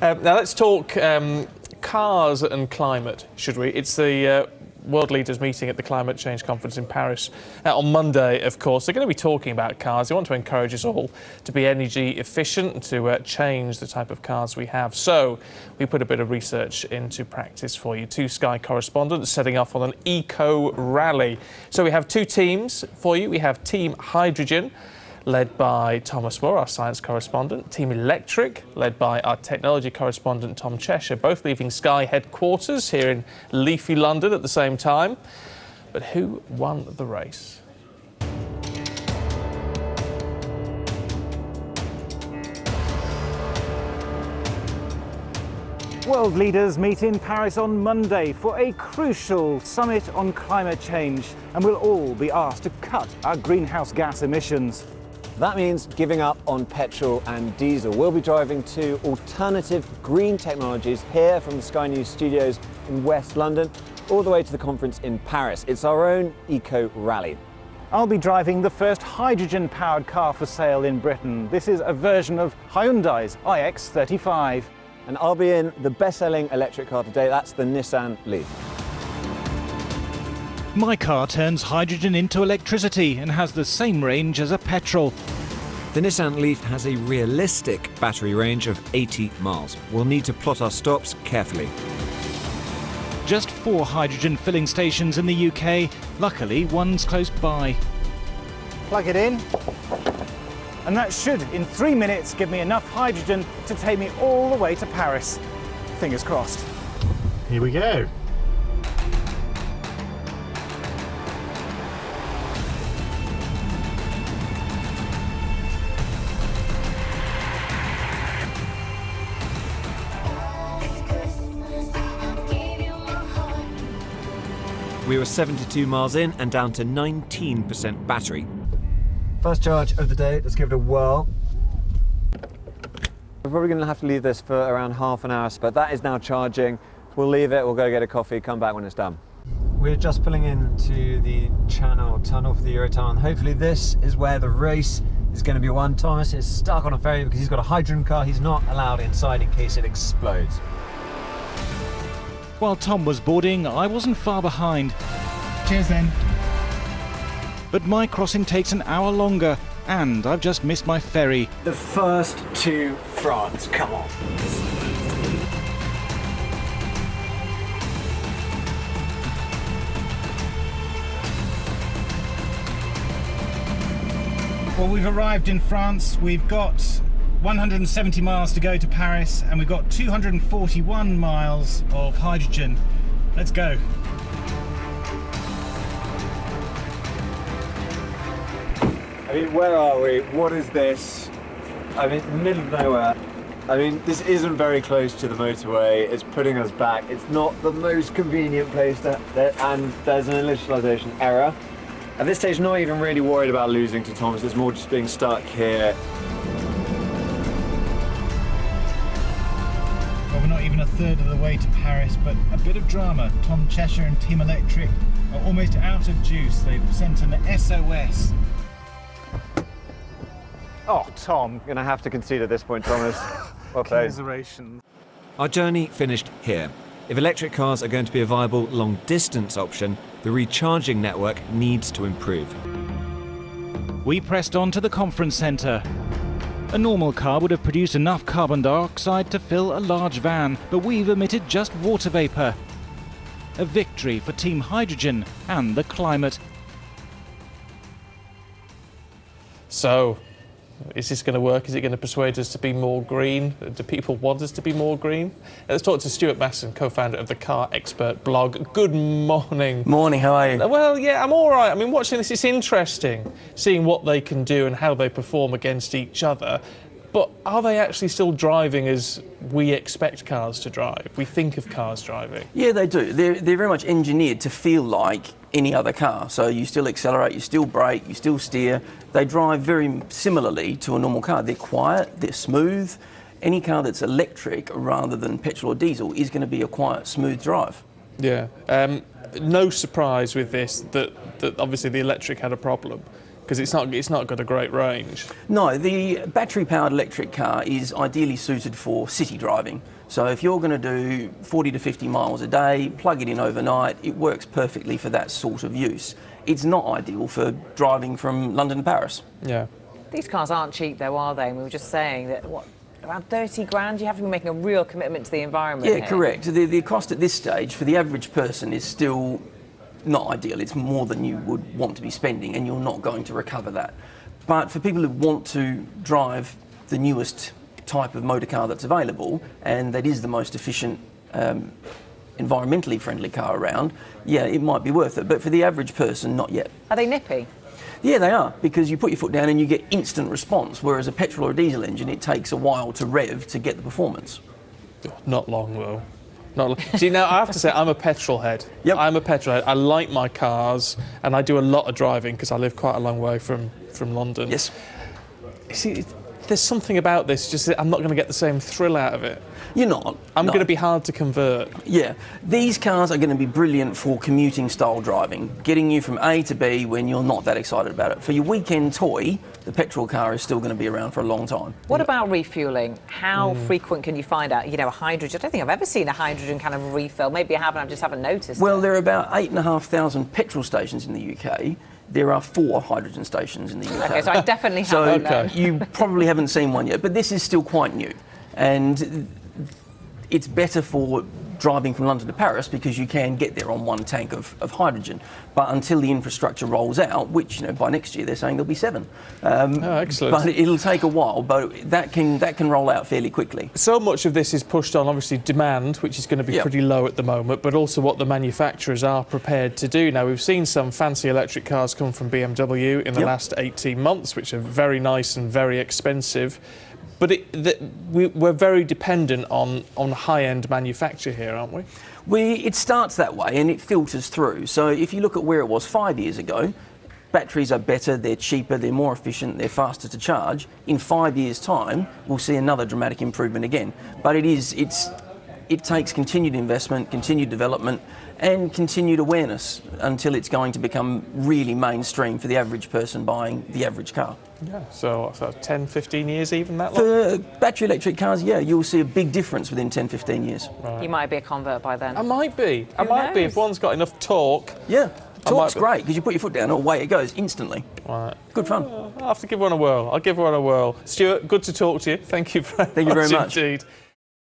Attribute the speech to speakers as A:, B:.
A: Now let's talk cars and climate, should we? It's the world leaders meeting at the climate change conference in Paris on Monday, of course. They're going to be talking about cars. They want to encourage us all to be energy efficient and to change the type of cars we have. So we put a bit of research into practice for you. Two Sky correspondents setting off on an eco rally. So we have two teams for you. We have Team Hydrogen, led by Thomas Moore, our science correspondent. Team Electric, led by our technology correspondent Tom Cheshire, both leaving Sky headquarters here in leafy London at the same time. But who won the race?
B: World leaders meet in Paris on Monday for a crucial summit on climate change, and we'll all be asked to cut our greenhouse gas emissions.
C: That means giving up on petrol and diesel. We'll be driving to alternative green technologies here from the Sky News studios in West London, all the way to the conference in Paris. It's our own eco rally.
B: I'll be driving the first hydrogen-powered car for sale in Britain. This is a version of Hyundai's iX35.
C: And I'll be in the best-selling electric car today. That's the Nissan Leaf.
D: My car turns hydrogen into electricity and has the same range as a petrol.
E: The Nissan Leaf has a realistic battery range of 80 miles. We'll need to plot our stops carefully.
D: Just 4 hydrogen filling stations in the UK. Luckily, one's close by.
B: Plug it in, and that should, in 3 minutes, give me enough hydrogen to take me all the way to Paris. Fingers crossed.
F: Here we go.
E: We were 72 miles in and down to 19% battery.
C: First charge of the day, let's give it a whirl. We're probably going to have to leave this for around half an hour, but that is now charging. We'll leave it, we'll go get a coffee, come back when it's done. We're just pulling into the Channel Tunnel for the Eurotunnel, and hopefully this is where the race is going to be won. Thomas is stuck on a ferry because he's got a hydrogen car. He's not allowed inside in case it explodes.
D: While Tom was boarding, I wasn't far behind.
B: Cheers then.
D: But my crossing takes an hour longer, and I've just missed my ferry.
C: The first to France, come on.
B: Well, we've arrived in France. We've got 170 miles to go to Paris, and we've got 241 miles of hydrogen. Let's go.
C: I mean, where are we? What is this? I mean, the middle of nowhere. I mean, this isn't very close to the motorway. It's putting us back. It's not the most convenient place and there's an initialization error. At this stage, not even really worried about losing to Thomas. It's more just being stuck here.
B: Well, we're not even a third of the way to Paris, but a bit of drama. Tom Cheshire and Team Electric are almost out of juice. They've sent an SOS.
C: Oh, Tom, gonna have to concede at this point, Thomas. Well played.
B: Commiseration.
E: Our journey finished here. If electric cars are going to be a viable long-distance option, the recharging network needs to improve.
D: We pressed on to the conference centre. A normal car would have produced enough carbon dioxide to fill a large van, but we've emitted just water vapour. A victory for Team Hydrogen and the climate.
A: So, is this going to work? Is it going to persuade us to be more green? Do people want us to be more green? Let's talk to Stuart Masson, co-founder of the Car Expert blog. Good morning.
G: Morning, how are you?
A: Well, yeah, I'm all right. I mean, watching this, it's interesting seeing what they can do and how they perform against each other. But are they actually still driving as we expect cars to drive? We think of cars driving.
G: Yeah, they do. They're very much engineered to feel like any other car. So you still accelerate, you still brake, you still steer. They drive very similarly to a normal car. They're quiet, they're smooth. Any car that's electric rather than petrol or diesel is going to be a quiet, smooth drive.
A: Yeah. No surprise with this that obviously the electric had a problem. Because it's not got a great range.
G: No, the battery-powered electric car is ideally suited for city driving. So if you're going to do 40 to 50 miles a day, plug it in overnight, it works perfectly for that sort of use. It's not ideal for driving from London to Paris.
A: Yeah.
F: These cars aren't cheap though, are they? And we were just saying that, what, around 30 grand? You have to be making a real commitment to the environment
G: Yeah,
F: here.
G: correct. The cost at this stage for the average person is still not ideal. It's more than you would want to be spending, and you're not going to recover that. But for people who want to drive the newest type of motor car that's available, and that is the most efficient, environmentally friendly car around, yeah, it might be worth it. But for the average person, not yet.
F: Are they nippy?
G: Yeah, they are, because you put your foot down and you get instant response, whereas a petrol or diesel engine, it takes a while to rev to get the performance.
A: Not long though. Not long. See, now I have to say I'm a petrol head.
G: Yep.
A: I'm a petrol head. I like my cars, and I do a lot of driving because I live quite a long way from London.
G: Yes.
A: See, there's something about this, just that I'm not going to get the same thrill out of it.
G: You're not.
A: I'm
G: no.
A: going to be hard to convert.
G: Yeah, these cars are going to be brilliant for commuting style driving, getting you from A to B when you're not that excited about it. For your weekend toy, the petrol car is still going to be around for a long time.
F: What about refuelling? How frequent can you find out, a hydrogen? I don't think I've ever seen a hydrogen kind of refill. Maybe I have, and I just haven't noticed.
G: Well, there are about 8,500 petrol stations in the UK. There are 4 hydrogen stations in the UK.
F: Okay, so I definitely
G: So
F: haven't. known.
G: you probably haven't seen one yet, but this is still quite new. And it's better for driving from London to Paris because you can get there on 1 tank of hydrogen. But until the infrastructure rolls out, which by next year they're saying there'll be 7.
A: Excellent.
G: But it'll take a while, but that can roll out fairly quickly.
A: So much of this is pushed on, obviously, demand, which is going to be
G: Yep.
A: pretty low at the moment, but also what the manufacturers are prepared to do. Now, we've seen some fancy electric cars come from BMW in the
G: Yep.
A: last 18 months, which are very nice and very expensive. But we're very dependent on high-end manufacture here, aren't we?
G: It starts that way and it filters through. So if you look at where it was 5 years ago, batteries are better, they're cheaper, they're more efficient, they're faster to charge. In 5 years' time, we'll see another dramatic improvement again. But it takes continued investment, continued development, and continued awareness until it's going to become really mainstream for the average person buying the average car.
A: Yeah, so 10, 15 years even that long?
G: For battery electric cars, yeah, you'll see a big difference within 10, 15 years.
F: You might be a convert by then.
A: I might be. I might be if one's got enough torque.
G: Yeah, torque's
A: be.
G: great because you put your foot down and away it goes instantly.
A: Right.
G: Good fun.
A: I'll have to give one a whirl. I'll give one a whirl. Stuart, good to talk to you. Thank you very
G: Thank you very much.
A: indeed.